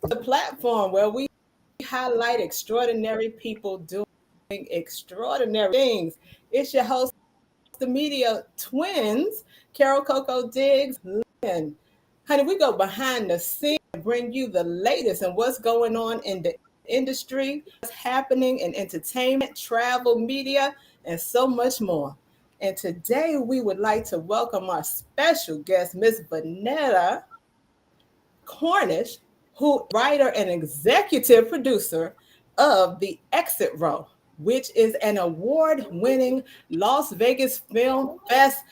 the platform where we highlight extraordinary people doing extraordinary things. It's your host, the media twins, Carol Coco Diggs, Lynn. Honey, we go behind the scenes and bring you the latest and what's going on in the industry, what's happening in entertainment, travel, media, and so much more. And today we would like to welcome our special guest, Miss Vonnetta Cornish, who writer and executive producer of The Exit Row, which is an award-winning Las Vegas Film Fest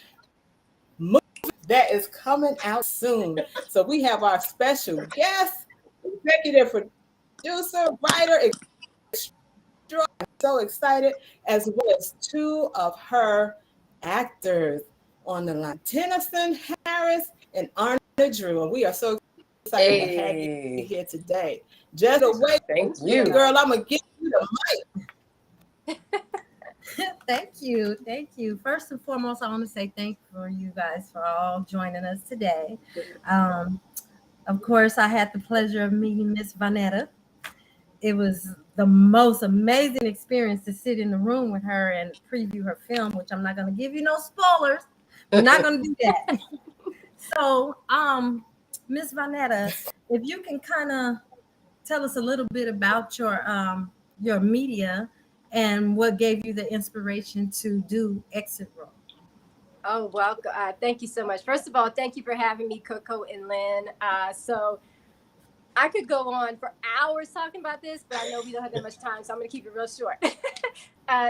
movie that is coming out soon. So we have our special guest, executive producer, writer, so excited, as well as two of her actors on the line, Tennyson Harris and Arna Drew. And we are so excited to have you here today. Just away, thank you, girl. I'm gonna give you the mic. Thank you. First and foremost, I want to say thank you for you guys for all joining us today. Of course, I had the pleasure of meeting Miss Vonnetta. It was the most amazing experience to sit in the room with her and preview her film, which I'm not going to give you no spoilers. We're not going to do that. So, Miss Vonnetta, if you can kind of tell us a little bit about your media and what gave you the inspiration to do Exit Row. Oh, well, thank you so much. First of all, thank you for having me, Coco and Lynn. So I could go on for hours talking about this, but I know we don't have that much time, so I'm going to keep it real short.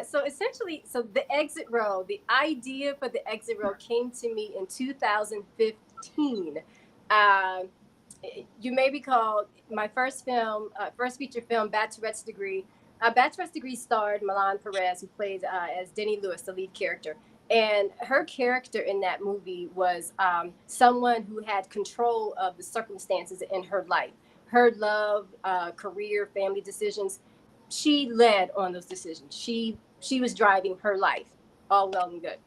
So essentially, the Exit Row, the idea for the Exit Row came to me in 2015. You may recall my first feature film, Bachelorette's Degree. Bachelorette's Degree starred Milan Perez, who played as Denny Lewis, the lead character. And her character in that movie was someone who had control of the circumstances in her life. Her love, career, family decisions. She led on those decisions. She was driving her life, all well and good.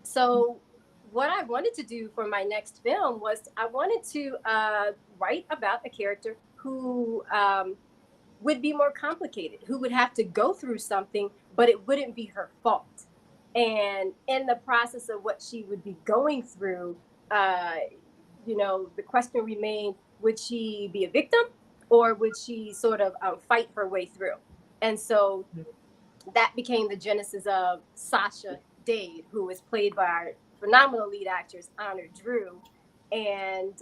So what I wanted to do for my next film was I wanted to write about a character who would be more complicated, who would have to go through something, but it wouldn't be her fault. And in the process of what she would be going through, the question remained, would she be a victim or would she sort of fight her way through? And so that became the genesis of Sasha Dade, who was played by our phenomenal lead actress, Arna Drew. And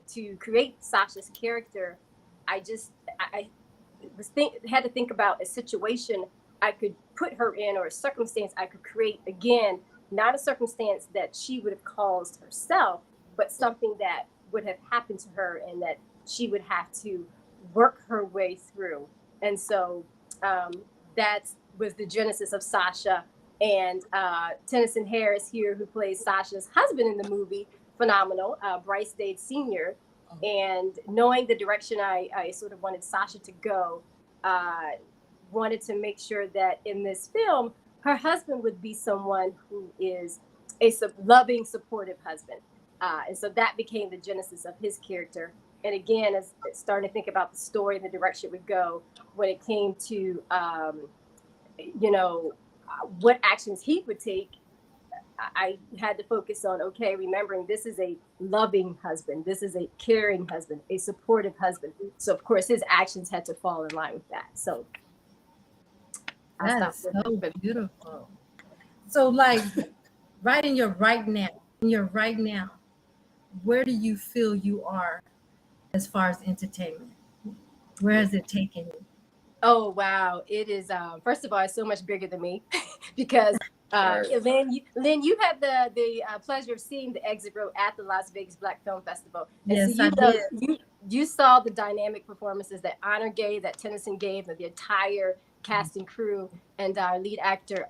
to create Sasha's character, I had to think about a situation I could put her in, or a circumstance I could create, again, not a circumstance that she would have caused herself, but something that would have happened to her and that she would have to work her way through. And so that was the genesis of Sasha. And Tennyson Harris here, who plays Sasha's husband in the movie, phenomenal, Bryce Dade Sr. And knowing the direction I sort of wanted Sasha to go, wanted to make sure that in this film, her husband would be someone who is a loving, supportive husband. And so that became the genesis of his character. And again, as starting to think about the story and the direction it would go, when it came to, what actions he would take, I had to focus on, remembering this is a loving husband. This is a caring husband, a supportive husband. So, of course, his actions had to fall in line with that. So that's so beautiful. So, like, in your right now, where do you feel you are as far as entertainment? Where has it taken you? Oh, wow. It is, first of all, it's so much bigger than me because Lynn, you had the pleasure of seeing the Exit Row at the Las Vegas Black Film Festival. And yes, so I did. You saw the dynamic performances that Honor gave, that Tennyson gave, that the entire cast and crew, and our lead actor,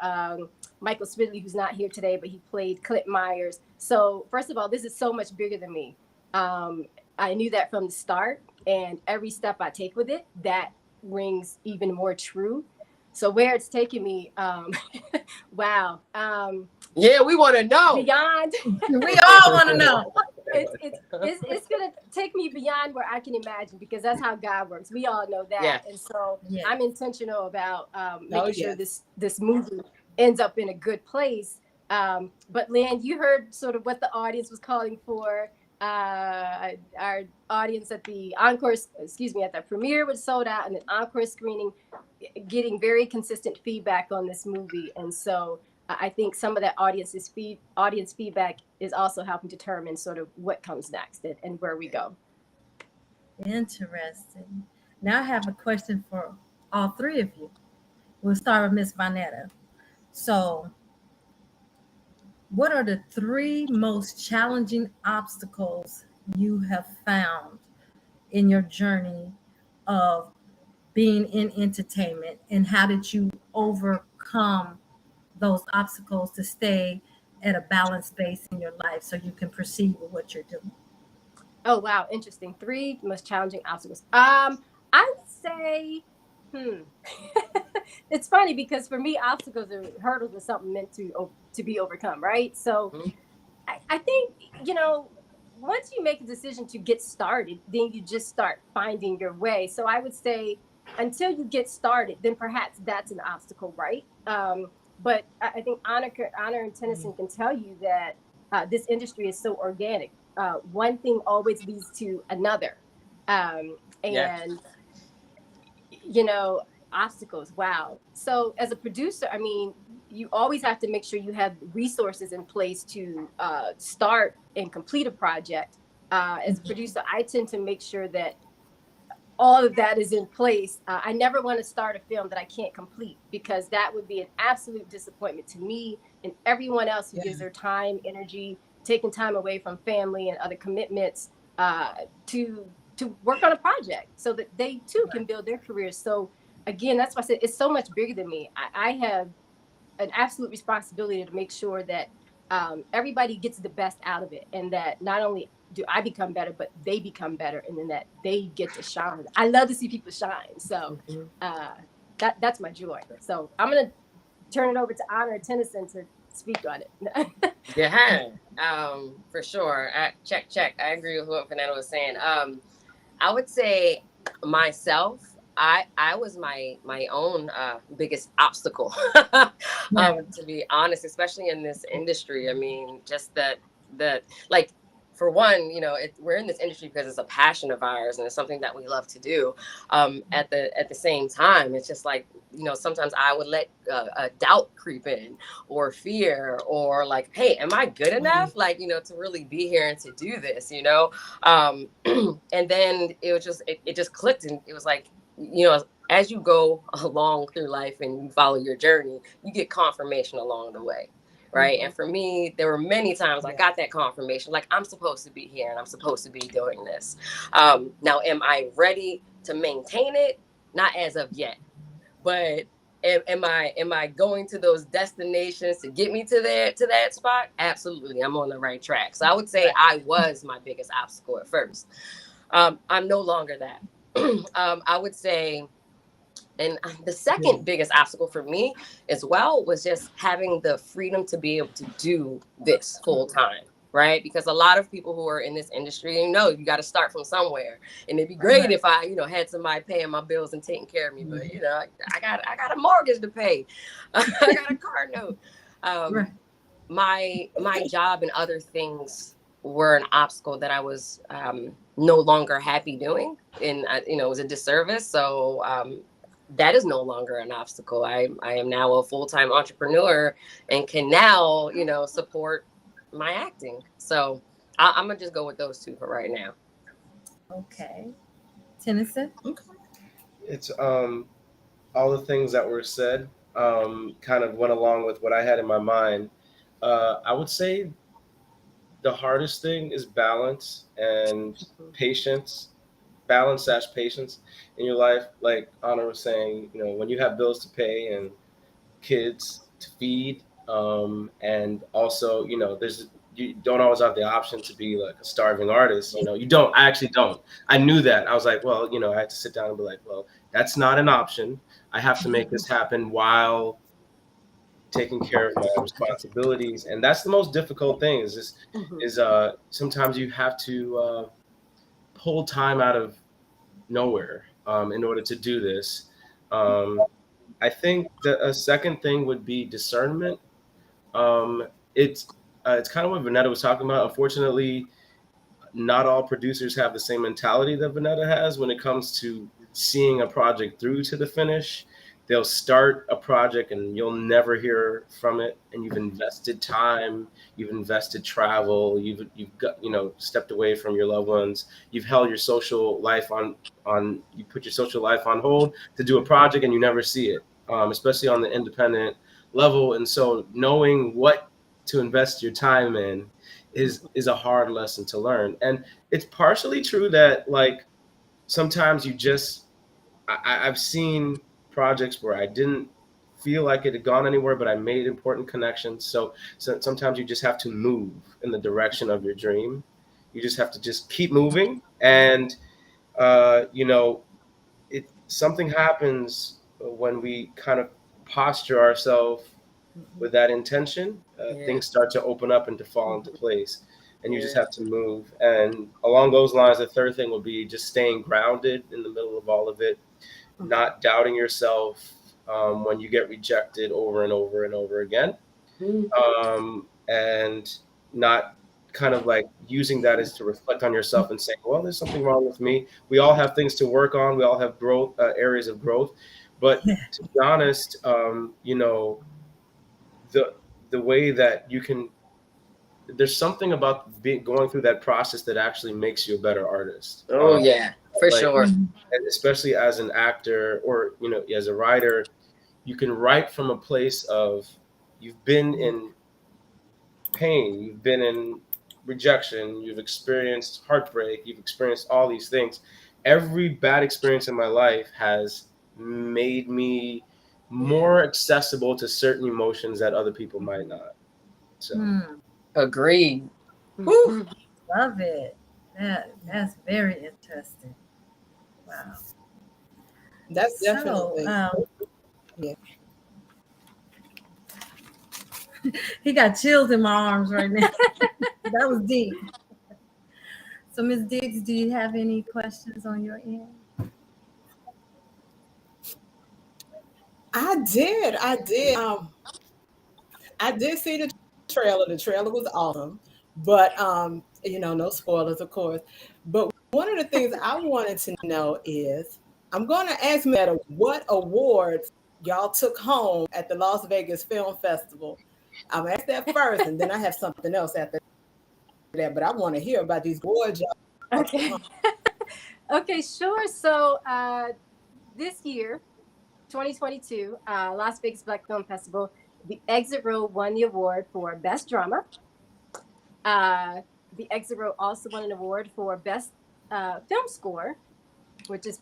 Michael Smidley, who's not here today, but he played Clint Myers. So first of all, this is so much bigger than me. I knew that from the start, and every step I take with it, that rings even more true. So where it's taken me, wow. Yeah, we want to know. Beyond. We all want to know. it's gonna take me beyond where I can imagine, because that's how God works. We all know that. Yeah. And so Yeah. I'm intentional about making Oh, sure yes. this movie ends up in a good place. But Lynn, you heard sort of what the audience was calling for. Our audience at the at the premiere was sold out, and the encore screening getting very consistent feedback on this movie. And so I think some of that audience feedback is also helping determine sort of what comes next and where we go. Interesting. Now I have a question for all three of you. We'll start with Miss Vonnetta. So, what are the three most challenging obstacles you have found in your journey of being in entertainment, and how did you overcome those obstacles to stay at a balanced space in your life so you can proceed with what you're doing? Oh wow, interesting. Three most challenging obstacles. I would say, it's funny because for me, obstacles or hurdles are something meant to be overcome, right? So I think, once you make a decision to get started, then you just start finding your way. So I would say until you get started, then perhaps that's an obstacle, right? But I think Honor and Tennyson can tell you that this industry is so organic. One thing always leads to another. And, obstacles. Wow. So as a producer, I mean, you always have to make sure you have resources in place to start and complete a project. As a producer, I tend to make sure that all of that is in place. I never want to start a film that I can't complete, because that would be an absolute disappointment to me and everyone else who gives their time, energy, taking time away from family and other commitments to work on a project so that they too can build their careers. So again, that's why I said it's so much bigger than me. I have an absolute responsibility to make sure that everybody gets the best out of it, and that not only do I become better, but they become better, and then that they get to shine. I love to see people shine. So that's my joy. So I'm going to turn it over to Honor and Tennyson to speak on it. Yeah, for sure. Check. I agree with what Vonnetta was saying. I would say myself, I was my own biggest obstacle, to be honest, especially in this industry. I mean, just that like, for one, we're in this industry because it's a passion of ours and it's something that we love to do. At the same time, it's just like, sometimes I would let a doubt creep in, or fear, or like, hey, am I good enough? Like, to really be here and to do this, and then it was it just clicked, and it was like, as you go along through life and you follow your journey, you get confirmation along the way. Right. And for me, there were many times I got that confirmation, like, I'm supposed to be here and I'm supposed to be doing this. Now, am I ready to maintain it? Not as of yet. But am I going to those destinations to get me to that spot? Absolutely. I'm on the right track. So I would say I was my biggest obstacle at first. I'm no longer that. I would say, and the second biggest obstacle for me as well was just having the freedom to be able to do this full time, right? Because a lot of people who are in this industry, you got to start from somewhere. And it'd be great if I, had somebody paying my bills and taking care of me. But, I got a mortgage to pay. I got a car note. My job and other things were an obstacle that I was no longer happy doing. And, it was a disservice. So, that is no longer an obstacle. I am now a full-time entrepreneur and can now, support my acting. So I'm gonna just go with those two for right now. Okay. Tennyson? It's all the things that were said kind of went along with what I had in my mind. I would say the hardest thing is balance and patience. Balance / patience in your life. Like Honor was saying, when you have bills to pay and kids to feed, and also, you don't always have the option to be like a starving artist. You don't. I actually don't. I knew that. I was like, well, I had to sit down and be like, well, that's not an option. I have to make this happen while taking care of my responsibilities, and that's the most difficult thing. Sometimes you have to pull time out of nowhere in order to do this. I think that a second thing would be discernment. Um, it's kind of what Vonnetta was talking about. Unfortunately, not all producers have the same mentality that Vonnetta has when it comes to seeing a project through to the finish. They'll start a project and you'll never hear from it, and you've invested time, you've invested travel, you've got, stepped away from your loved ones, you've held your social life on you put your social life on hold to do a project, and you never see it, especially on the independent level. And so knowing what to invest your time in is a hard lesson to learn. And it's partially true that, like, sometimes you just I've seen projects where I didn't feel like it had gone anywhere, but I made important connections. So sometimes you just have to move in the direction of your dream. You just have to just keep moving, and it something happens when we kind of posture ourselves with that intention. Things start to open up and to fall into place, and you just have to move. And along those lines, the third thing will be just staying grounded in the middle of all of it, not doubting yourself when you get rejected over and over and over again, and not kind of like using that as to reflect on yourself and saying, well, there's something wrong with me. We all have things to work on. We all have growth, areas of growth. But to be honest, the way that you can, there's something about going through that process that actually makes you a better artist. Oh yeah, for sure. And especially as an actor, or as a writer, you can write from a place of, you've been in pain, you've been in rejection, you've experienced heartbreak, you've experienced all these things. Every bad experience in my life has made me more accessible to certain emotions that other people might not. So Agreed. Love it. That's very interesting. Wow. That's definitely yeah. He got chills in my arms right now. That was deep. So, Ms. Diggs, do you have any questions on your end? I did. I did see the trailer. The trailer was awesome, but no spoilers, of course. But one of the things I wanted to know is, I'm going to ask Meta what awards y'all took home at the Las Vegas Film Festival. I'm ask that first, and then I have something else after that. But I want to hear about these awards y'all. Okay. Okay, sure. So this year, 2022, Las Vegas Black Film Festival, The Exit Road won the award for Best Drama. The Exit Road also won an award for Best Film Score, which is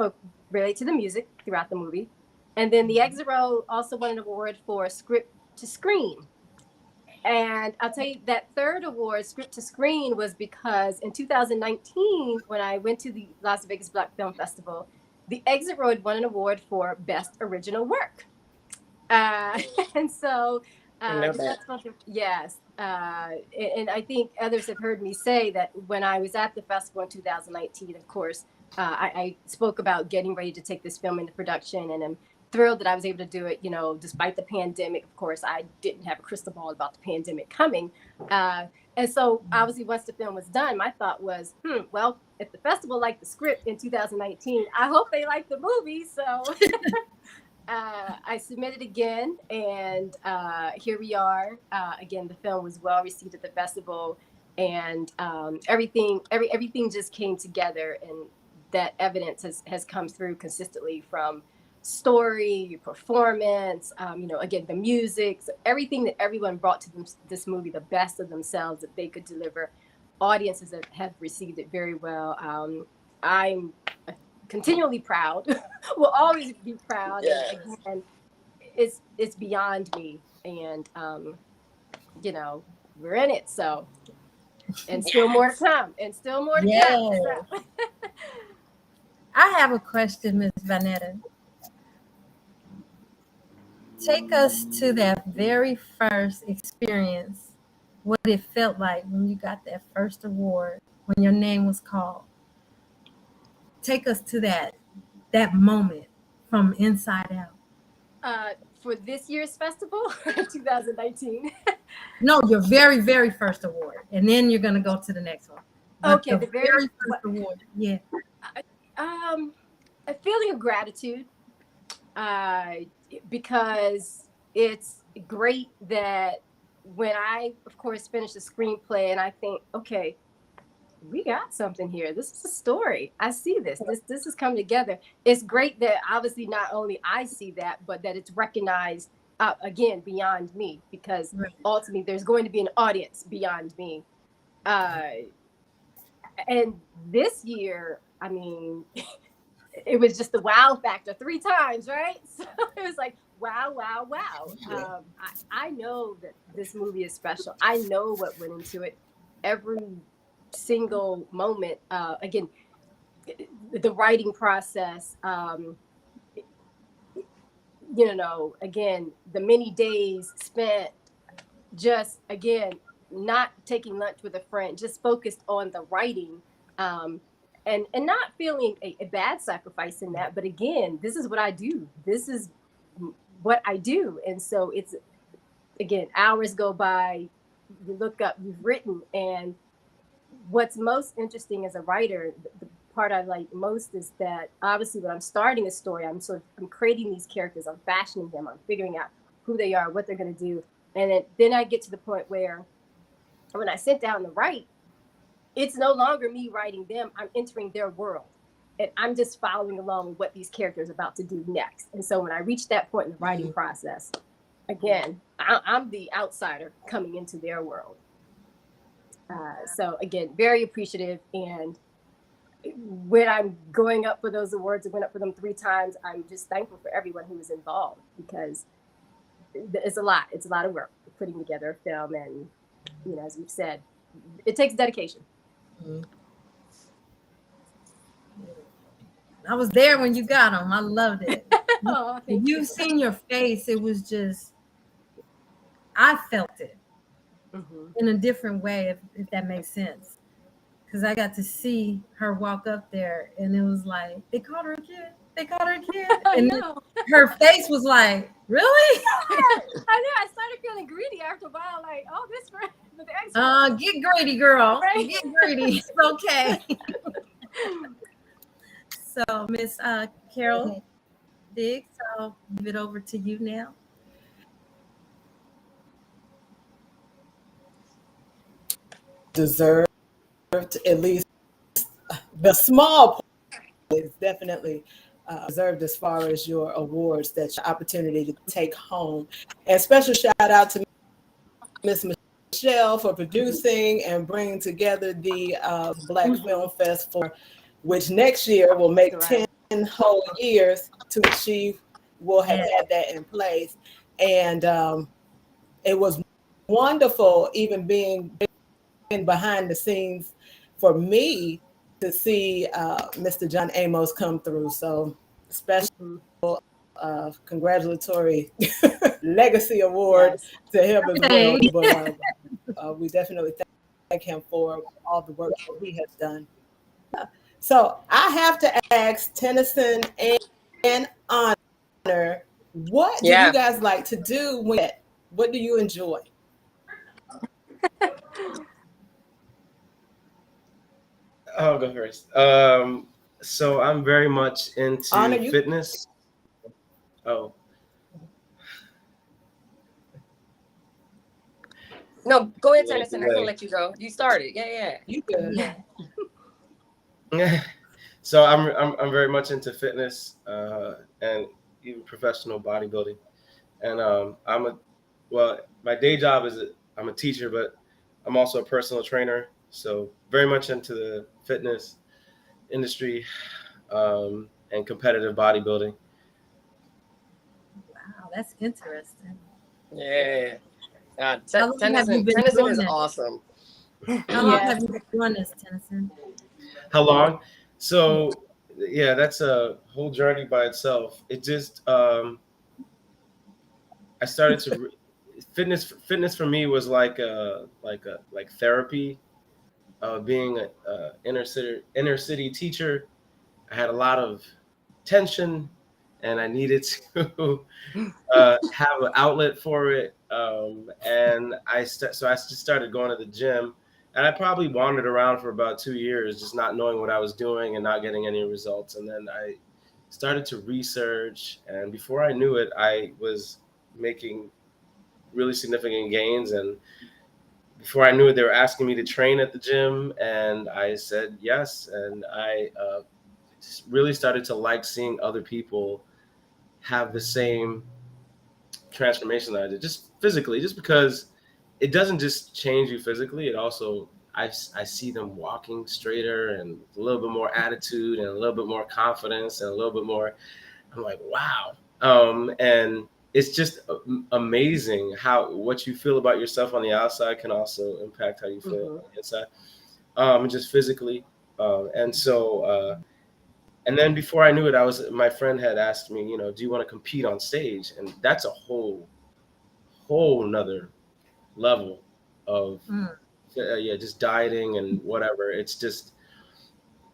related to the music throughout the movie. And then The Exit Road also won an award for Script to Screen. And I'll tell you, that third award, Script to Screen, was because in 2019, when I went to the Las Vegas Black Film Festival, The Exit Road won an award for Best Original Work. And so, yes. And I think others have heard me say that when I was at the festival in 2019, of course, I spoke about getting ready to take this film into production, and I'm thrilled that I was able to do it, despite the pandemic. Of course, I didn't have a crystal ball about the pandemic coming. And so obviously once the film was done, my thought was, well, if the festival liked the script in 2019, I hope they like the movie. So I submitted again, and here we are. Again, the film was well received at the festival, and everything just came together, and that evidence has come through consistently, from story, performance, again, the music, so everything that everyone brought to this movie, the best of themselves that they could deliver. Audiences that have received it very well. I'm continually proud. Will always be proud. Yes. And it's beyond me, and we're in it. So, and still more to come, and still more to come. So. I have a question, Ms. Vonnetta. take us to that very first experience, what it felt like when you got that first award, when your name was called. Take us to that moment from Inside Out. For this year's festival, 2019. No, your very, very first award. And then you're going to go to the next one. But Okay, the very first award. Yeah. A feeling of gratitude, because it's great that when I, of course, finish the screenplay and I think, okay, we got something here. This is a story. I see this. This has come together. It's great that obviously not only I see that, but that it's recognized again beyond me, because ultimately there's going to be an audience beyond me. And this year, I mean, it was just the wow factor 3 times, right? So it was like, wow, wow, wow. I know that this movie is special. I know what went into it. Every single moment. Again, the writing process, again, the many days spent just, again, not taking lunch with a friend, just focused on the writing, and not feeling a bad sacrifice in that. But again, this is what I do. This is what I do. And so it's, again, hours go by, you look up, you've written. And what's most interesting as a writer, the part I like most is that obviously when I'm starting a story, I'm creating these characters, I'm fashioning them, I'm figuring out who they are, what they're going to do. And then I get to the point where when I sit down to write, it's no longer me writing them, I'm entering their world. And I'm just following along with what these characters are about to do next. And so when I reach that point in the writing process, again, I'm the outsider coming into their world. So again, very appreciative. And when I'm going up for those awards, I went up for them 3 times. I'm just thankful for everyone who was involved, because it's a lot. It's a lot of work putting together a film. And, as we've said, it takes dedication. Mm-hmm. I was there when you got them. I loved it. Oh, You've seen your face. It was just, I felt it in a different way, if that makes sense. Because I got to see her walk up there, and it was like, they called her a kid. They called her a kid. And her face was like, really? I know. I started feeling greedy after a while, like, oh, this for the next get greedy, girl. Right? Get greedy. It's okay. So, Miss Carol Diggs, I'll give it over to you now. Deserved at least the small part is definitely deserved as far as your awards, that your opportunity to take home. And special shout out to Miss Michelle for producing and bringing together the Black Film Festival, which next year will make 10 whole years to achieve. We'll have had that in place. And it was wonderful even being behind the scenes for me to see Mr. John Amos come through. So special congratulatory legacy award to him as well. But we definitely thank him for all the work that he has done. So I have to ask Tennyson and Honor, what do you guys like to do what do you enjoy? I'll go first. So I'm very much into Honor, fitness. Oh. No, go ahead, Tennyson. I can let you go. You started. Yeah. You good. Yeah. So I'm very much into fitness and even professional bodybuilding. And my day job is I'm a teacher, but I'm also a personal trainer. So very much into the fitness industry and competitive bodybuilding. Wow, that's interesting. Yeah. Tennyson is awesome. How long have you been doing this, Tennyson? How long? So yeah, that's a whole journey by itself. It just I started to fitness for me was like therapy. Being a inner city teacher, I had a lot of tension, and I needed to have an outlet for it. And so I just started going to the gym, and I probably wandered around for about 2 years, just not knowing what I was doing and not getting any results. And then I started to research, and before I knew it, I was making really significant gains. And before I knew it, they were asking me to train at the gym, and I said yes. And I really started to like seeing other people have the same transformation that I did, just physically, just because it doesn't just change you physically. It also, I see them walking straighter and a little bit more attitude and a little bit more confidence and a little bit more, I'm like, wow. And it's just amazing how what you feel about yourself on the outside can also impact how you feel on the inside, just physically. And so, and then before I knew it, my friend had asked me, do you want to compete on stage? And that's a whole nother level of, just dieting and whatever. It's just,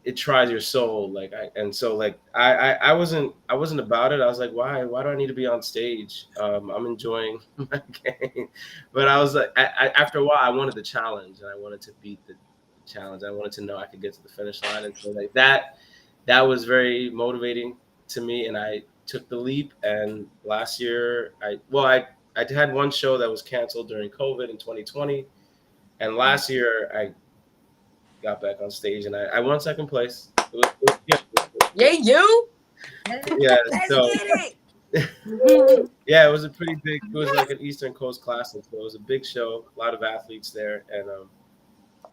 it tries your soul. I wasn't about it. I was like, why do I need to be on stage? I'm enjoying my game. But I was like, after a while, I wanted the challenge, and I wanted to beat the challenge. I wanted to know I could get to the finish line. And so like that was very motivating to me, and I took the leap. And last year, I had one show that was canceled during COVID in 2020, and last year I got back on stage, and I won second place. It was good. Yeah, you. Yeah, Let's so get it. yeah, it was a pretty big. It was like an Eastern Coast Classic, so it was a big show, a lot of athletes there, and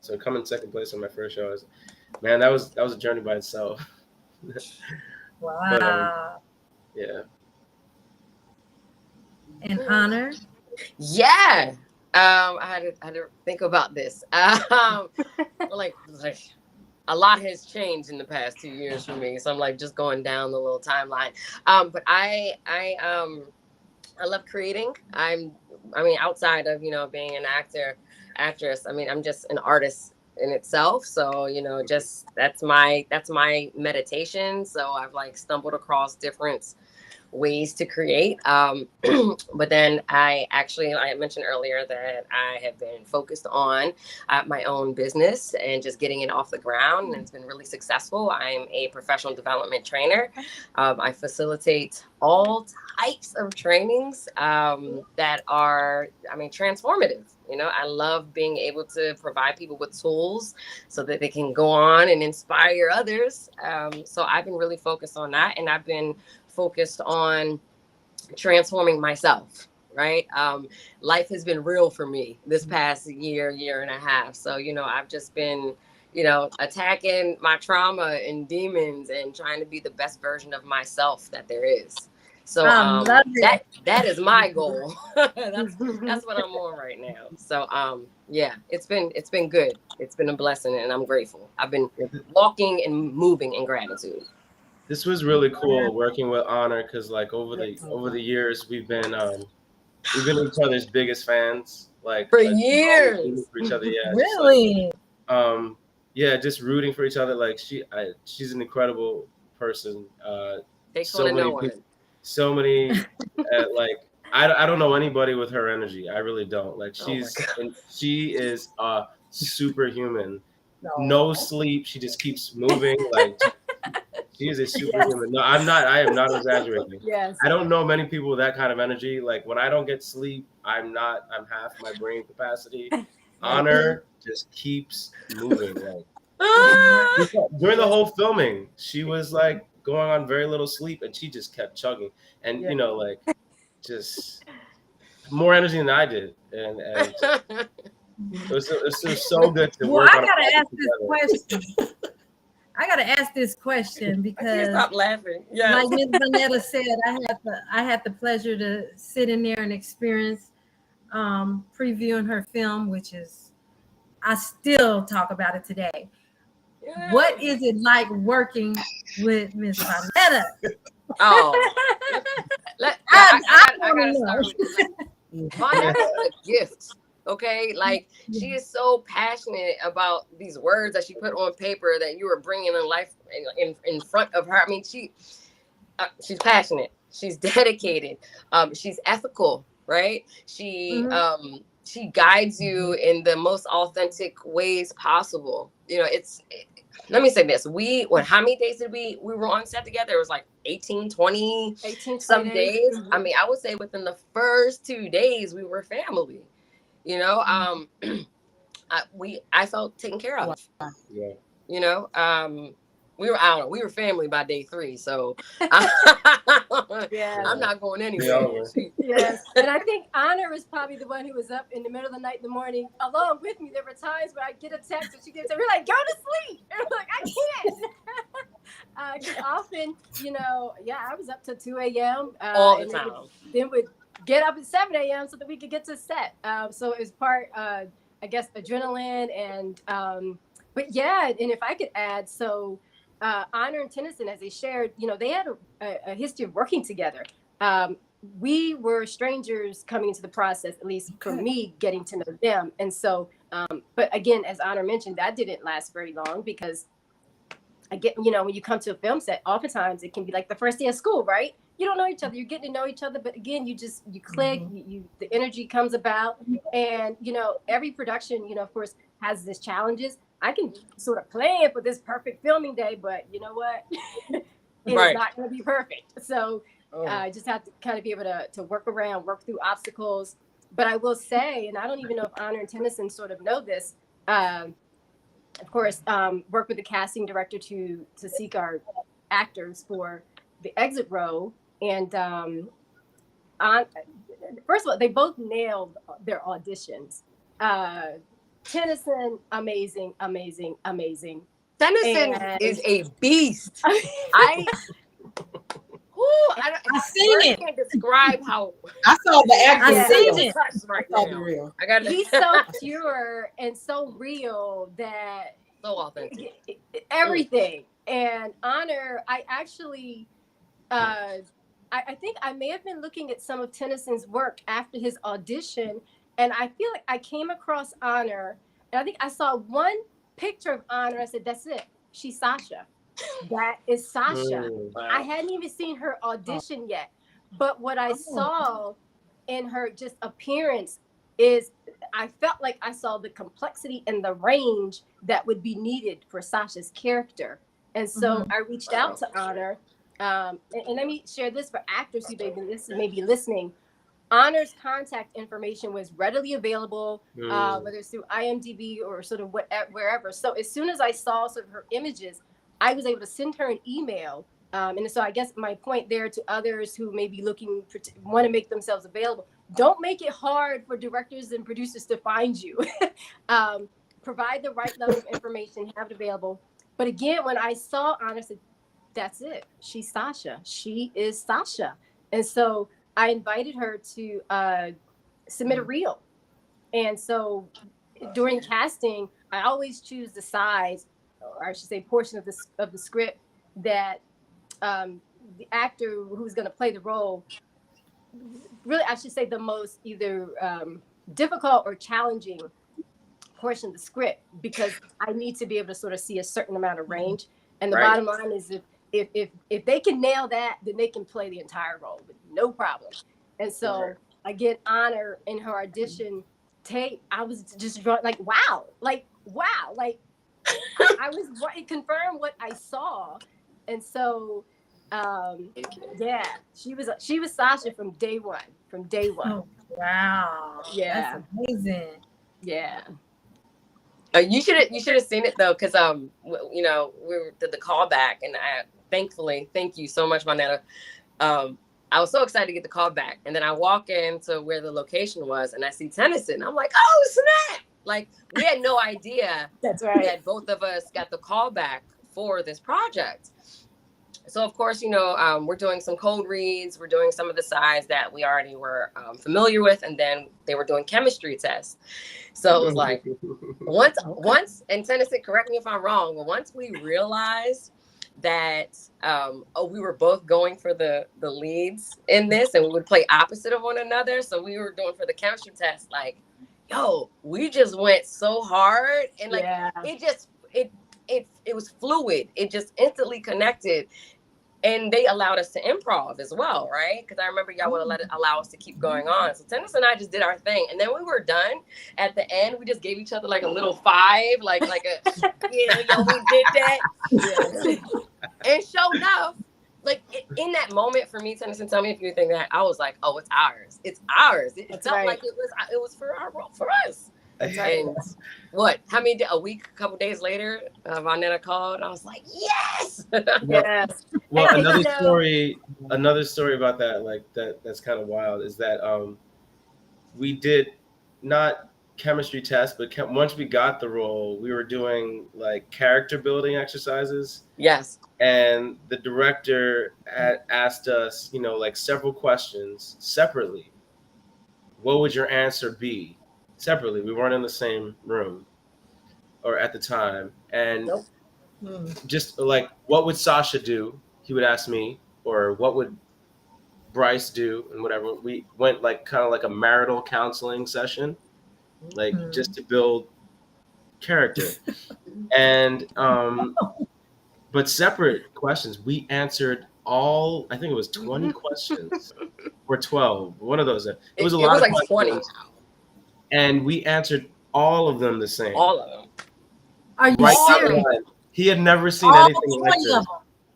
so coming second place on my first show man, that was a journey by itself. Wow. But, yeah. An honor. Yeah. I had to think about this. Like a lot has changed in the past 2 years for me, so I'm like just going down the little timeline. But I love creating. Outside of being an actress. I'm just an artist in itself. So just that's my meditation. So I've like stumbled across different ways to create. But then I mentioned earlier that I have been focused on my own business and just getting it off the ground, and it's been really successful. I'm a professional development trainer. I facilitate all types of trainings that are, transformative. I love being able to provide people with tools so that they can go on and inspire others. So I've been really focused on that, and I've been focused on transforming myself, right? Life has been real for me this past year and a half. So, I've just been, attacking my trauma and demons and trying to be the best version of myself that there is. So that is my goal. that's what I'm on right now. So yeah, it's been good. It's been a blessing, and I'm grateful. I've been walking and moving in gratitude. This was really cool working with Honor, because like over the years we've been each other's biggest fans, like for years. For each other, yeah. Really? Yeah, just rooting for each other. Like she's an incredible person. Takes one to know one. So many, like I don't know anybody with her energy. I really don't. Like she is a superhuman. No sleep. She just keeps moving. Like she is a superhuman. No, I am not exaggerating. Yes. I don't know many people with that kind of energy. Like when I don't get sleep, I'm half my brain capacity. Honor just keeps moving. Like during the whole filming, she was like going on very little sleep, and she just kept chugging. And like just more energy than I did. And it was so good to work on. I gotta ask this question because I can't stop laughing. Yeah. Like Ms. Vonnetta said, I had the pleasure to sit in there and experience previewing her film, which is, I still talk about it today. Yeah. What is it like working with Ms. Vonnetta? Oh, I I wanna gotta know. start with this. Vonnetta is a gift. Okay, like she is so passionate about these words that she put on paper that you were bringing in life in front of her. I mean, she's passionate. She's dedicated. She's ethical, right? She guides you in the most authentic ways possible. You know, let me say this. How many days did we were on set together? It was like 18, 20 some days. I mean, I would say within the first 2 days we were family. You know, I felt taken care of. Yeah. You know, we were family by day 3, so Yeah. I'm not going anywhere. Yes, and I think Honor was probably the one who was up in the middle of the night, in the morning, along with me. There were times where I get a text and she gets, we're like, go to sleep. And I'm like, I can't. Because often, you know, I was up to 2 a.m. All the time. Then would get up at 7 a.m. so that we could get to set. So it was part, I guess, adrenaline and, but yeah, and if I could add, so Honor and Tennyson, as they shared, you know, they had a history of working together. We were strangers coming into the process, at least for me, getting to know them. And so, but again, as Honor mentioned, that didn't last very long because you know, when you come to a film set, oftentimes it can be like the first day of school, right? You don't know each other, you're getting to know each other, but again, you click, the energy comes about. And, you know, every production, you know, of course, has its challenges. I can sort of plan for this perfect filming day, but you know what? It's not going to be perfect. So I just have to kind of be able to work through obstacles. But I will say, and I don't even know if Honor and Tennyson sort of know this, of course, work with the casting director to seek our actors for the exit row. And first of all, they both nailed their auditions. Tennyson, amazing. Tennyson is a beast. I can't describe how I saw the acting. Right now. He's so pure and so real that so authentic. Everything. And Honor, I actually I think I may have been looking at some of Tennyson's work after his audition, and I feel like I came across Honor, and I think I saw one picture of Honor. I said, that's it. She's Sasha. That is Sasha. Wow. I hadn't even seen her audition yet. But what I saw in her just appearance is I felt like I saw the complexity and the range that would be needed for Sasha's character. And so I reached out to Honor. And let me share this for actors who may be listening. Honor's contact information was readily available, whether it's through IMDb or sort of wherever. So as soon as I saw sort of her images, I was able to send her an email. And so I guess my point there to others who may be want to make themselves available, don't make it hard for directors and producers to find you. Provide the right level of information, have it available. But again, when I saw Honor, I said, that's it. She's Sasha. She is Sasha. And so I invited her to submit a reel. And so during casting, I always choose the size, or I should say portion of the script that the actor who's going to play the role, really, I should say the most either difficult or challenging portion of the script, because I need to be able to sort of see a certain amount of range. And the bottom line is if they can nail that, then they can play the entire role with no problem. And so again, Honor in her audition tape, I was just like, wow. Like I was it confirmed what I saw. And so she was Sasha from day one. Oh, wow. Yeah. That's amazing. Yeah. You should have seen it though, because you know, we did the callback, and thank you so much, Vonnetta. I was so excited to get the call back, and then I walk into where the location was, and I see Tennyson. I'm like, oh snap! Like, we had no idea that both of us got the call back for this project. So of course, you know, we're doing some code reads. We're doing some of the sides that we already were familiar with, and then they were doing chemistry tests. So it was like, once, and Tennyson, correct me if I'm wrong, but once we realized that we were both going for the leads in this, and we would play opposite of one another. So we were doing for the chemistry test, like, yo, we just went so hard, and like it was fluid. It just instantly connected. And they allowed us to improv as well, right? Because I remember y'all would allow us to keep going on. So Tennis and I just did our thing, and then we were done. At the end, we just gave each other like a little five, like a yeah, yo, we did that. Yeah. And sure enough, like in that moment for me, Tennyson, tell me if you think that, I was like, oh, it's ours. It's ours. It felt like it was for us. And what? How many? A week, a couple days later, Vonnetta called. I was like, yes, yes. Well, another story about that, like that's kind of wild, is that we did not chemistry tests, but once we got the role, we were doing like character building exercises. Yes. And the director asked us, you know, like several questions separately. What would your answer be? Separately. We weren't in the same room or at the time. And just like, what would Sasha do? He would ask me, or what would Bryce do, and whatever. We went like kind of like a marital counseling session, like just to build character. And but separate questions. We answered all, I think it was 20 questions or 12. One of those. It was a lot of like 20. And we answered all of them the same. All of them. Are you serious? He had never seen anything like this.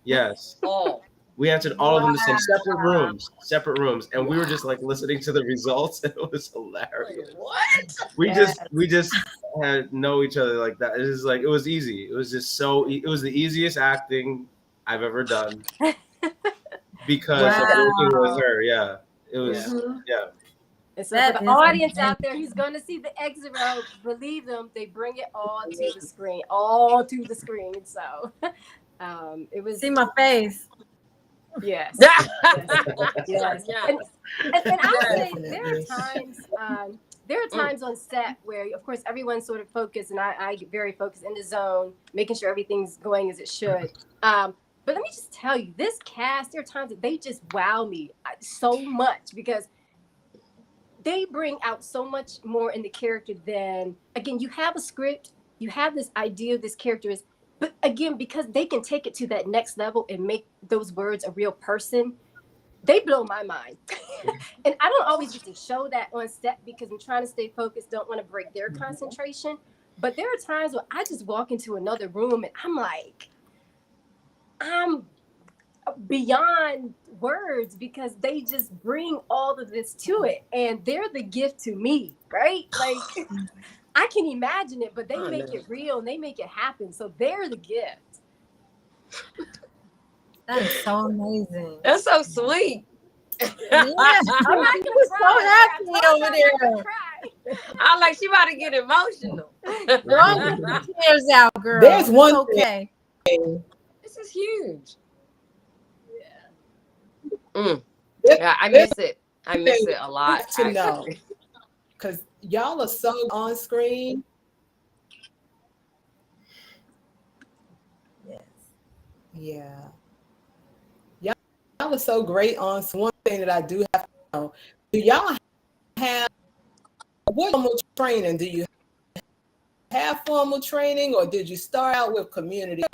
Yes. All. We answered all of them the same, separate rooms, and we were just like listening to the results, and it was hilarious. What? We just had know each other like that. It was like, it was easy. It was just it was the easiest acting I've ever done because of working with her. Yeah, it was. Yeah. And so for the audience out there who's going to see the exit row, believe them, they bring it all to the screen, So it was. See my face. Yes. Yes. And I would say there are times on set where, of course, everyone's sort of focused, and I get very focused in the zone, making sure everything's going as it should. But let me just tell you, this cast, there are times that they just wow me so much because they bring out so much more in the character than, again, you have a script, you have this idea of this character is, but again, because they can take it to that next level and make those words a real person, they blow my mind. And I don't always get to show that on set because I'm trying to stay focused, don't want to break their concentration. But there are times where I just walk into another room and I'm like, I'm beyond words because they just bring all of this to it. And they're the gift to me, right? Like, I can imagine it, but they make it real and they make it happen. So they're the gift. That is so amazing. That's so sweet. Yeah. I'm not gonna so happy over there. I'm like, she about to get emotional. Tears out, girl. There's one thing. This is huge. Yeah, I miss it. I miss it a lot. To know, because y'all are so on screen. Yes. Yeah. Y'all are so great on. One thing that I do have to know: do y'all have what formal training? Do you have formal training, or did you start out with community,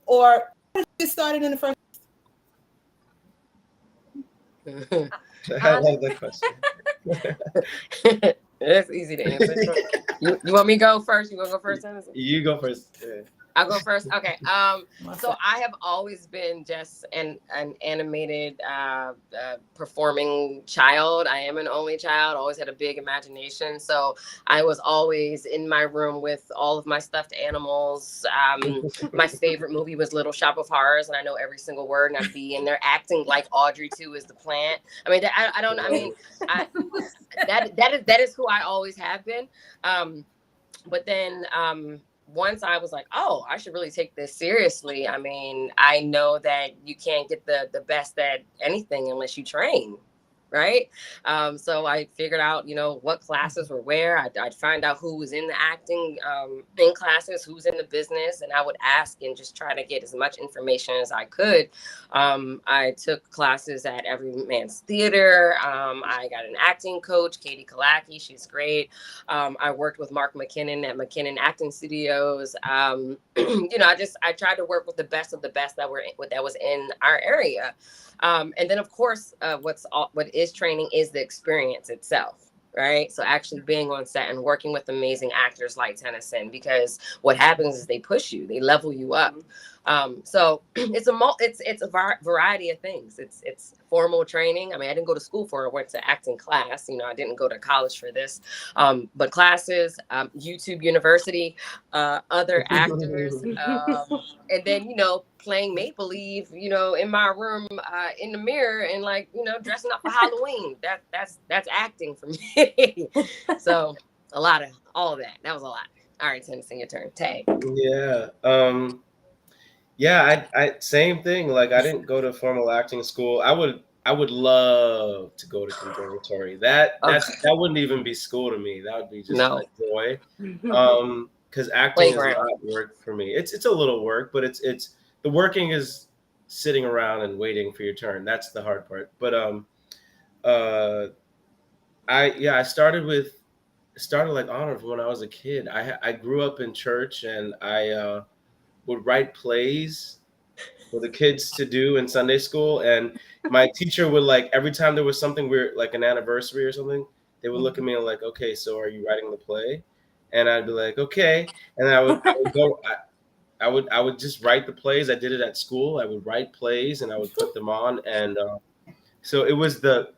or did you get started in the first? I love that question. That's easy to answer. You want me to go first? You want to go first, Tennessee? You go first. Yeah. I'll go first. Okay. So I have always been just an animated performing child. I am an only child, always had a big imagination. So I was always in my room with all of my stuffed animals. My favorite movie was Little Shop of Horrors, and I know every single word, and I'd be in there acting like Audrey 2 is the plant. I mean, I don't know. I mean, that is who I always have been. But then once I was like, oh, I should really take this seriously. I mean, I know that you can't get the best at anything unless you train. right? So I figured out, what classes were where. I'd find out who was in the acting in classes, who's in the business, and I would ask and just try to get as much information as I could. I took classes at Everyman's Theater. I got an acting coach, Katie Kalaki. She's great. I worked with Mark McKinnon at McKinnon Acting Studios. I tried to work with the best of the best that was in our area. And then, of course, what is training is the experience itself, right? So actually being on set and working with amazing actors like Tennyson, because what happens is they push you, they level you up. So it's a variety of things. It's formal training. I mean, I didn't go to school for it. I went to acting class. I didn't go to college for this. But classes, YouTube University, other actors, and then playing make believe, in my room, in the mirror, and dressing up for Halloween. That's acting for me. So a lot of all of that. That was a lot. All right, Tennessee, your turn. Tag. Yeah. Yeah, I same thing. Like, I didn't go to formal acting school. I would love to go to conservatory. That wouldn't even be school to me. That would be just a joy. Because acting is not work for me. It's a little work, but it's the working is sitting around and waiting for your turn. That's the hard part. But I started like honor from when I was a kid. I grew up in church, and I would write plays for the kids to do in Sunday school. And my teacher would, like, every time there was something weird, like an anniversary or something, they would look at me and like, okay, so are you writing the play? And I'd be like, okay. And I would go, I would just write the plays. I did it at school. I would write plays and I would put them on. And so it was the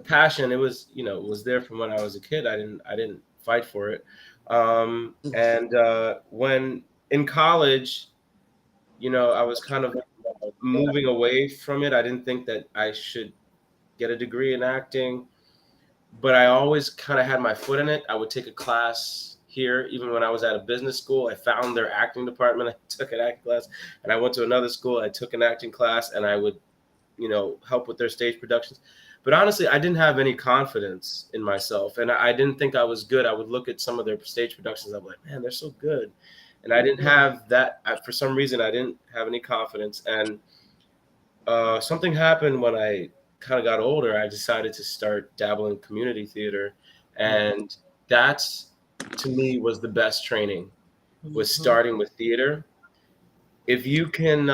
passion. It was, it was there from when I was a kid. I didn't fight for it. And when in college, I was kind of moving away from it. I didn't think that I should get a degree in acting, but I always kind of had my foot in it. I would take a class here, even when I was at a business school. I found their acting department. I took an acting class, and I went to another school. I took an acting class, and I would, help with their stage productions. But honestly, I didn't have any confidence in myself, and I didn't think I was good. I would look at some of their stage productions. I'm like, man, they're so good. And I didn't have that. For some reason, I didn't have any confidence. And something happened when I kind of got older. I decided to start dabbling in community theater. And that's, to me, was the best training, was starting with theater. If you can,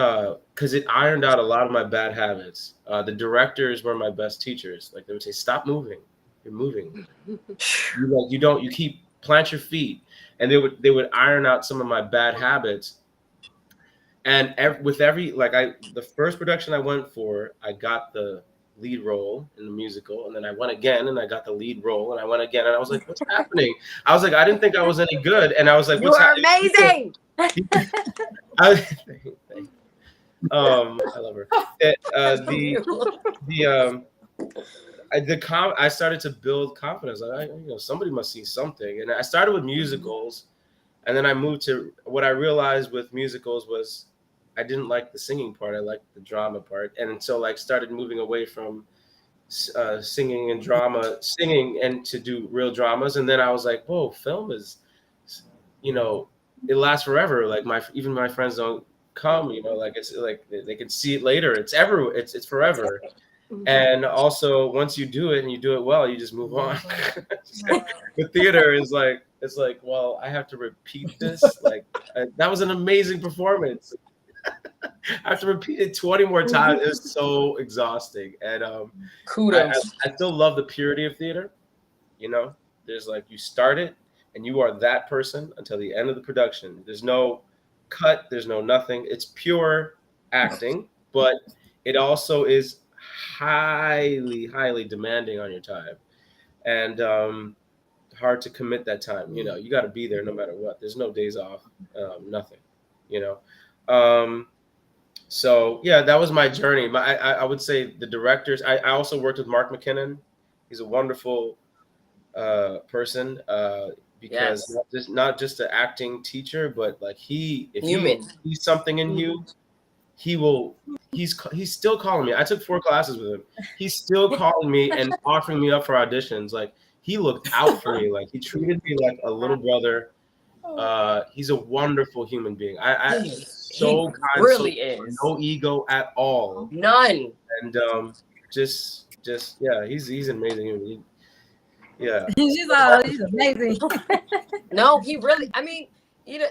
because it ironed out a lot of my bad habits. The directors were my best teachers. Like, they would say, stop moving. You're moving. You keep, plant your feet. And they would iron out some of my bad habits. And the first production I went for, I got the lead role in the musical, and then I went again and I got the lead role, and I went again, and I was like, what's happening? I was like, I didn't think I was any good. And I was like, what's happening? Amazing. I love her. I started to build confidence. Like, somebody must see something. And I started with musicals, and then I moved to, what I realized with musicals was I didn't like the singing part. I liked the drama part. And so started moving away from singing and to do real dramas. And then I was like, whoa, film is, it lasts forever. Like, even my friends don't come, it's like they can see it later. It's forever. And also, once you do it and you do it well, you just move on. The theater is like, it's like, well, I have to repeat this. That was an amazing performance. I have to repeat it 20 more times. It's so exhausting. And kudos. I still love the purity of theater. There's you start it and you are that person until the end of the production. There's no cut. There's no nothing. It's pure acting, but it also is highly, highly demanding on your time, and hard to commit that time. You got to be there no matter what. There's no days off, nothing. So yeah, that was my journey. I would say the directors. I also worked with Mark McKinnon. He's a wonderful person, because not just an acting teacher, but if he sees something in you, he will he's still calling me. I took 4 classes with him. He's still calling me and offering me up for auditions. Like, he looked out for me. Like, he treated me like a little brother. He's a wonderful human being. So kind, really so is. no ego at all. None. And just yeah, he's an amazing human being. Yeah. He's amazing. No, he really. I mean, you know.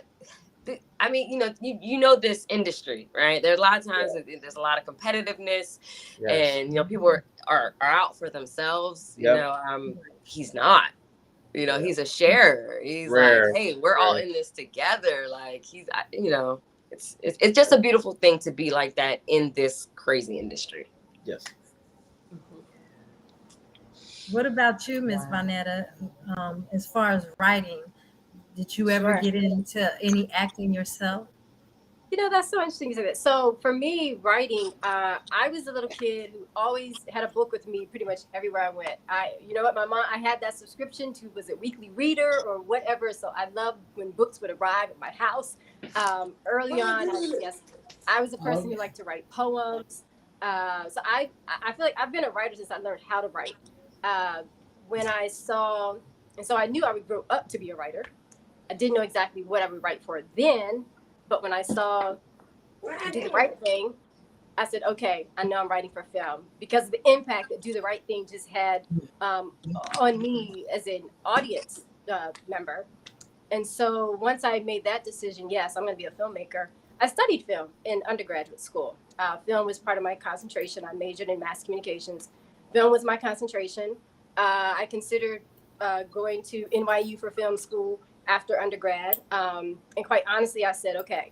You know this industry, right? There's a lot of times there's a lot of competitiveness, and people are out for themselves. He's not. He's a sharer. He's like, hey, we're all in this together. Like it's just a beautiful thing to be like that in this crazy industry. Yes. What about you, Miss Vonnetta? As far as writing, did you ever get into any acting yourself? That's so interesting to say that. So for me, writing, I was a little kid who always had a book with me pretty much everywhere I went. My mom, I had that subscription to, was it Weekly Reader or whatever? So I loved when books would arrive at my house. Early on, I was a person who liked to write poems. So I feel like I've been a writer since I learned how to write. So I knew I would grow up to be a writer. I didn't know exactly what I would write for then, but when I saw Do the Right Thing, I said, okay, I know I'm writing for film, because of the impact that Do the Right Thing just had on me as an audience member. And so once I made that decision, yes, I'm going to be a filmmaker, I studied film in undergraduate school. Film was part of my concentration. I majored in mass communications. Film was my concentration. I considered going to NYU for film school after undergrad. And quite honestly, I said, okay,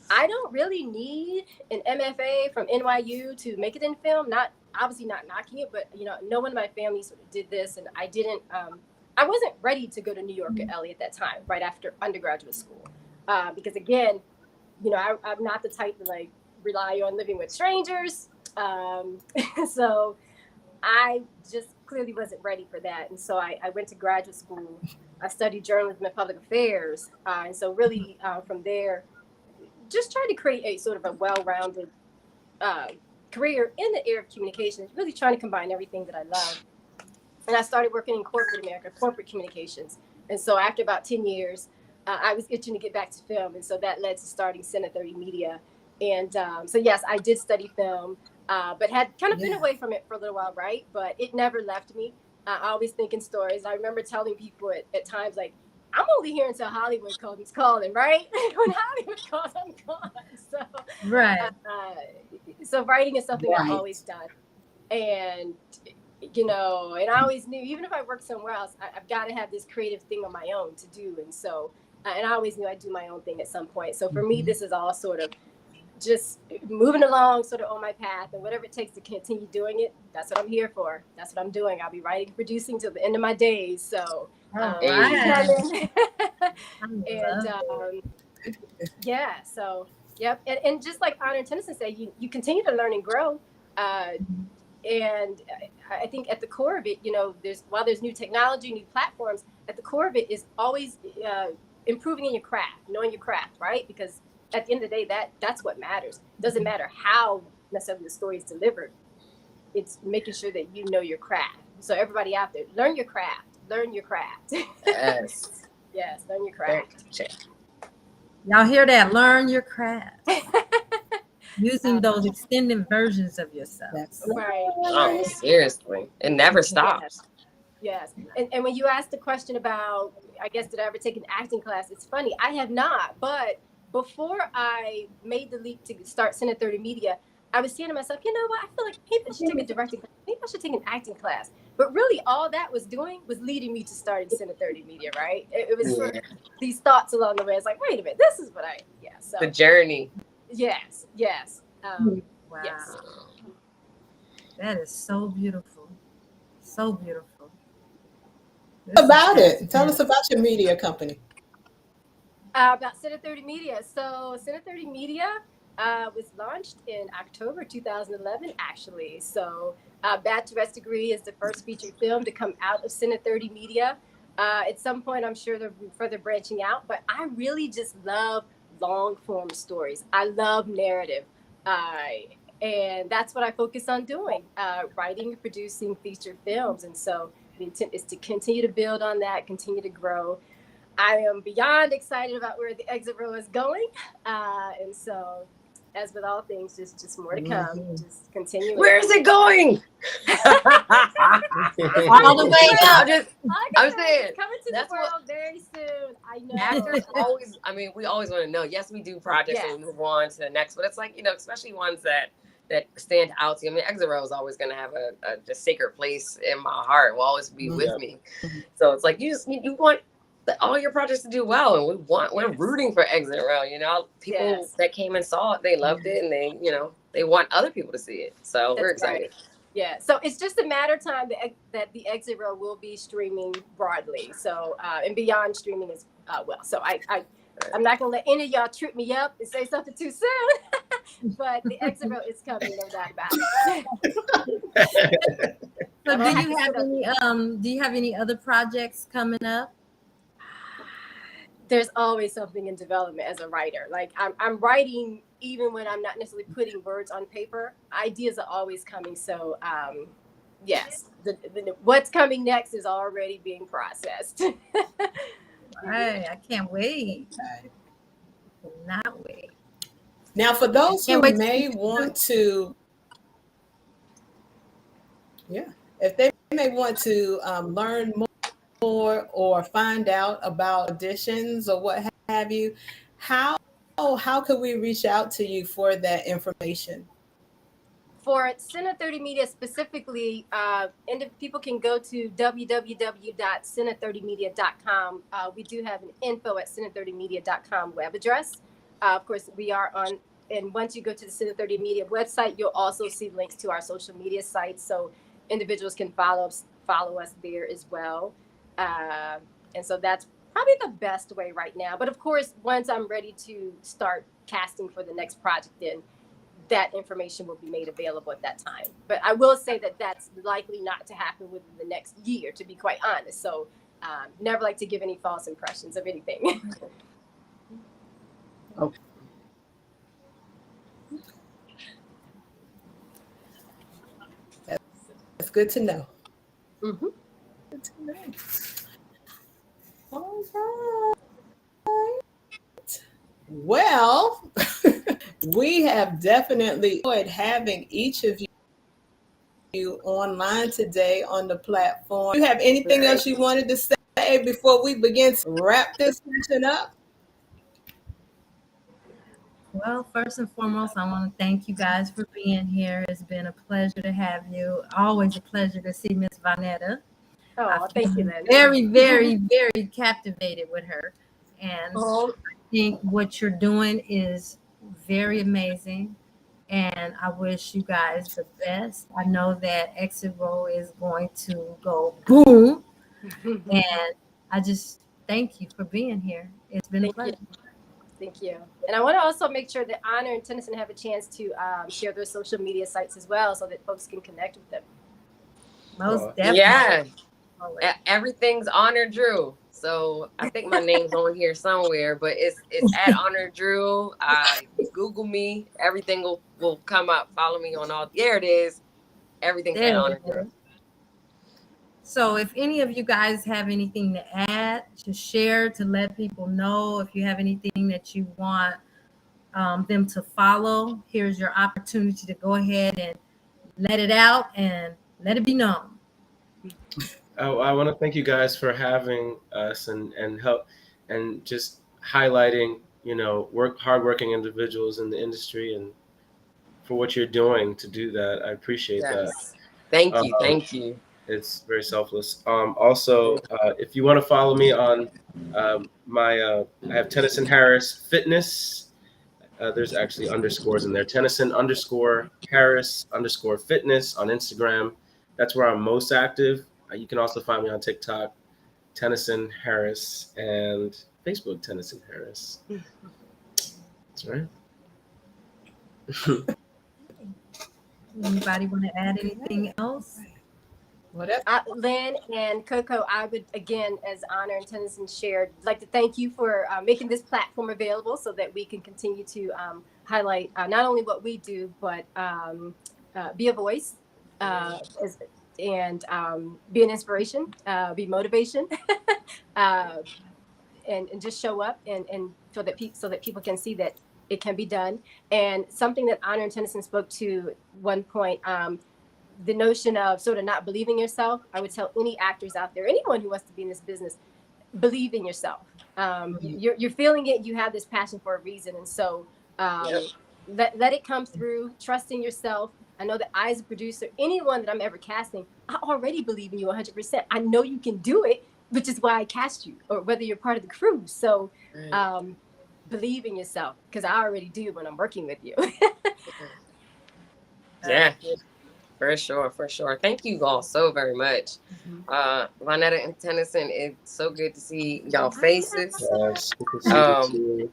I don't really need an MFA from NYU to make it in film. Obviously not knocking it, but no one in my family sort of did this, and I didn't. I wasn't ready to go to New York or LA at that time, right after undergraduate school, because again, I'm not the type to like rely on living with strangers. So I just clearly wasn't ready for that, and so I went to graduate school. I studied journalism and public affairs, and so really from there, just trying to create a sort of a well-rounded career in the area of communications, really trying to combine everything that I love. And I started working in corporate America, corporate communications. And so after about 10 years, I was itching to get back to film. And so that led to starting Cine30 Media. And so, yes, I did study film, but had kind of been away from it for a little while, right? But it never left me. I always think in stories. I remember telling people at times, like, I'm only here until Hollywood comes calling, right? When Hollywood calls, I'm gone. So, right. So writing is something I've always done. And, and I always knew, even if I worked somewhere else, I've got to have this creative thing on my own to do. And so, and I always knew I'd do my own thing at some point. So for me, this is all sort of just moving along sort of on my path, and whatever it takes to continue doing it, that's what I'm here for. That's what I'm doing. I'll be writing and producing till the end of my days. So, and so, yep. And just like Honor and Tennyson said, you continue to learn and grow. And I think at the core of it, while there's new technology, new platforms, at the core of it is always improving in your craft, knowing your craft, right? Because at the end of the day, that's what matters. It doesn't matter how necessarily the story is delivered. It's making sure that you know your craft. So everybody out there, learn your craft. Learn your craft. Yes. Yes, learn your craft. Y'all hear that? Learn your craft. Using those extended versions of yourself. Right. Oh, seriously. It never stops. Yes. And when you asked the question about, I guess, did I ever take an acting class? It's funny. I have not. But before I made the leap to start Cine30 Media, I was saying to myself, you know what? I feel like maybe I should take a directing class. Maybe I should take an acting class. But really, all that was doing was leading me to starting Cine30 Media, right? It was sort of these thoughts along the way. It's like, wait a minute, this is what so the journey. Yes. Wow. Yes. That is so beautiful. So beautiful. About it. Tell us about your media company. About Cine30 Media. So Cine30 Media was launched in October 2011, actually. So Bachelor's Degree is the first feature film to come out of Cine30 Media. At some point, I'm sure they'll be further branching out, but I really just love long form stories. I love narrative. And that's what I focus on doing, writing and producing feature films. And so the intent is to continue to build on that, continue to grow. I am beyond excited about where the exit row is going. And so, as with all things, just more to come. Just continuing. Where is it going? All the way up. I'm saying, it's coming to the world very soon. I know. Actors always, I mean, we always want to know. Yes, we do projects and we move on to the next, but it's like, you know, especially ones that stand out to you. I mean, Exit Row is always going to have a sacred place in my heart. Will always be with me. So it's like you want all your projects to do well, and we're rooting for Exit Row. You know, people that came and saw it, they loved it, and they want other people to see it. So we're excited. Right. Yeah, so it's just a matter of time that the Exit Row will be streaming broadly. So and beyond streaming as well. So I'm not gonna let any of y'all trip me up and say something too soon. But the Exit Row is coming, no doubt about it. So do you have any other projects coming up? There's always something in development as a writer. Like I'm writing even when I'm not necessarily putting words on paper. Ideas are always coming. So yes, what's coming next is already being processed. Hey, I can't wait. Cannot wait. Now, for those who may want to, if they may want to learn more or find out about auditions or what have you, how could we reach out to you for that information? For Cine30 Media specifically, people can go to www.cine30media.com. We do have an info@cine30media.com web address. Of course, we are on, and once you go to the Cine30 Media website, you'll also see links to our social media sites, so individuals can follow us there as well. And so that's probably the best way right now. But of course, once I'm ready to start casting for the next project, then that information will be made available at that time. But I will say that that's likely not to happen within the next year, to be quite honest. So never like to give any false impressions of anything. Okay. That's good to know. Mm-hmm. Good to know. All right. Well, we have definitely enjoyed having each of you online today on the platform. Do you have anything else you wanted to say before we begin to wrap this session up? Well, first and foremost, I want to thank you guys for being here. It's been a pleasure to have you. Always a pleasure to see Miss Vonnetta. Oh, thank you, Lynn. Very, very, very captivated with her. And I think what you're doing is very amazing. And I wish you guys the best. I know that Exit Row is going to go boom. And I just thank you for being here. It's been a pleasure. Thank you. And I want to also make sure that Honor and Tennyson have a chance to share their social media sites as well, so that folks can connect with them. Most definitely. Yeah. Everything's Honor Drew. So I think my name's on here somewhere, but it's at Honor Drew. Google me. Everything will come up. Follow me on all. There it is. Everything's at Honor Drew. So if any of you guys have anything to add, to share, to let people know, if you have anything that you want them to follow, here's your opportunity to go ahead and let it out and let it be known. I want to thank you guys for having us and help and just highlighting, hardworking individuals in the industry and for what you're doing to do that. I appreciate that. Thank you. Thank you. It's very selfless. Also, if you want to follow me on I have Tennyson Harris Fitness. There's actually underscores in there. Tennyson_Harris_fitness on Instagram. That's where I'm most active. You can also find me on TikTok, Tennyson Harris, and Facebook, Tennyson Harris. That's right. Anybody want to add anything else? Lynn and Coco, I would, again, as Honor and Tennyson shared, like to thank you for making this platform available so that we can continue to highlight not only what we do, but be a voice and be an inspiration, be motivation, and just show up and so that people can see that it can be done. And something that Honor and Tennyson spoke to one point, the notion of sort of not believing yourself. I would tell any actors out there, anyone who wants to be in this business, believe in yourself. You're feeling it. You have this passion for a reason. And so let it come through, trusting yourself. I know that I, as a producer, anyone that I'm ever casting, I already believe in you 100%. I know you can do it, which is why I cast you, or whether you're part of the crew. So believe in yourself, because I already do when I'm working with you. Yeah. For sure. Thank you all so very much. Vonnetta and Tennyson, it's so good to see y'all faces. Yes,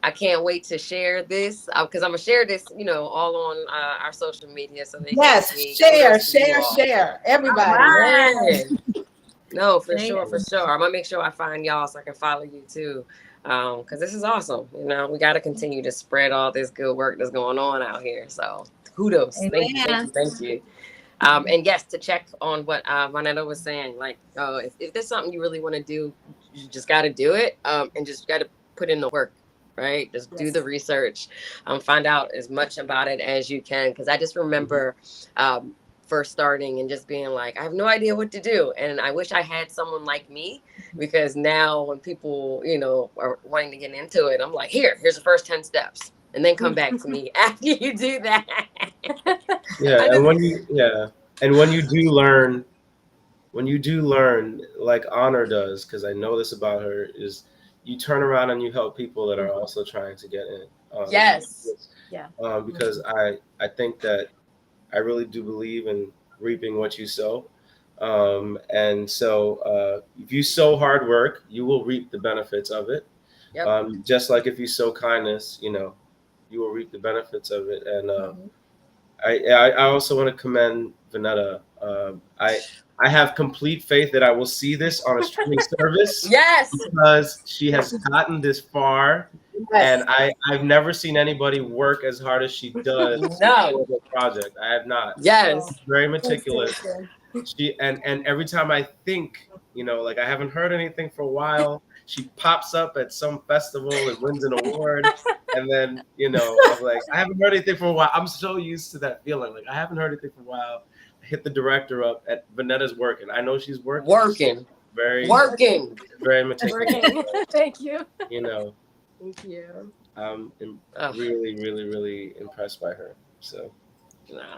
I can't wait to share this because I'm going to share this, all on our social media. So they can see. Share. Everybody. Right. Yeah. No, for sure. I'm going to make sure I find y'all so I can follow you too. Because this is awesome. We got to continue to spread all this good work that's going on out here. So kudos. Thank you. And yes, to check on what Vonnetta was saying, like, if there's something you really want to do, you just got to do it, and just got to put in the work, right? Just do the research, find out as much about it as you can. Because I just remember first starting and just being like, I have no idea what to do, and I wish I had someone like me, because now when people, are wanting to get into it, I'm like, here's the first 10 steps. And then come back to me after you do that. And when you do learn, like Honor does, because I know this about her, is you turn around and you help people that are also trying to get in. Because I think that I really do believe in reaping what you sow. And so if you sow hard work, you will reap the benefits of it. Just like if you sow kindness, you will reap the benefits of it. And I also want to commend Vonnetta. I have complete faith that I will see this on a streaming service. Yes, because she has gotten this far, and I've never seen anybody work as hard as she does for the project. I have not. Yes, she's very meticulous. She and every time I think, like I haven't heard anything for a while, she pops up at some festival and wins an award. And then, I'm like, I haven't heard anything for a while. I'm so used to that feeling. Like, I haven't heard anything for a while. I hit the director up at Vannetta's working. I know she's working. Very meticulous. Thank you. Thank you. I'm really, really, really impressed by her. So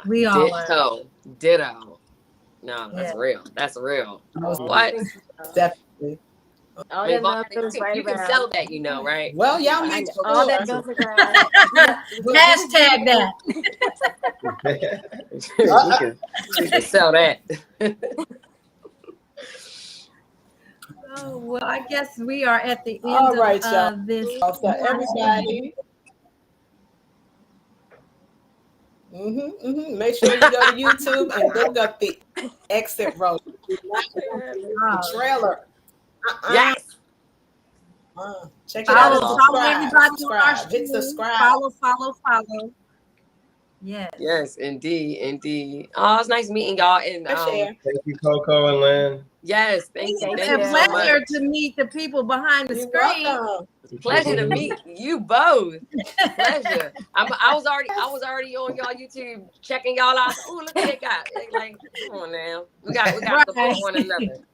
we all are. Ditto. No, that's real. That's real. What? Definitely. All you can sell that, right? Well, y'all need to all that goes around. Hashtag that. You can sell that. Oh, well, I guess we are at the end of this. So everybody. Make sure you go to YouTube and look up the exit road. Trailer. Yes. Check it out. Follow everybody. Hit subscribe. Follow. Yes, indeed. Oh, it's nice meeting y'all. And thank you, Coco and Lynn. Yes, thank you. It's a pleasure to meet the people behind the screen. Welcome. Pleasure to meet you both. Pleasure. I was already on y'all YouTube checking y'all out. Oh, look what they got. Like, come on now. We got to support one another.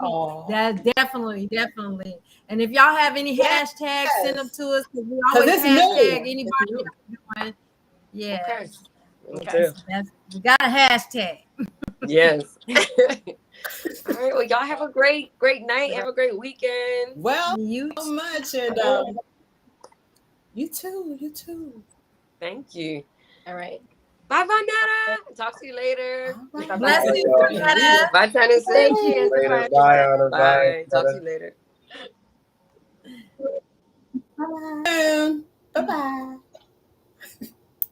Oh, that's definitely. And if y'all have any hashtags, send them to us, because we always hashtag anybody doing. Yeah. Okay. We got a hashtag. Yes. All right. Well, y'all have a great night. Have a great weekend. Well, you so much, and you too. Thank you. All right. Bye, Vonnetta. Talk to you later. Bless you, Vonnetta. Bye, Tennyson. Thank you. Later. Bye, Honor. Bye. Talk to you later. Bye. Bye.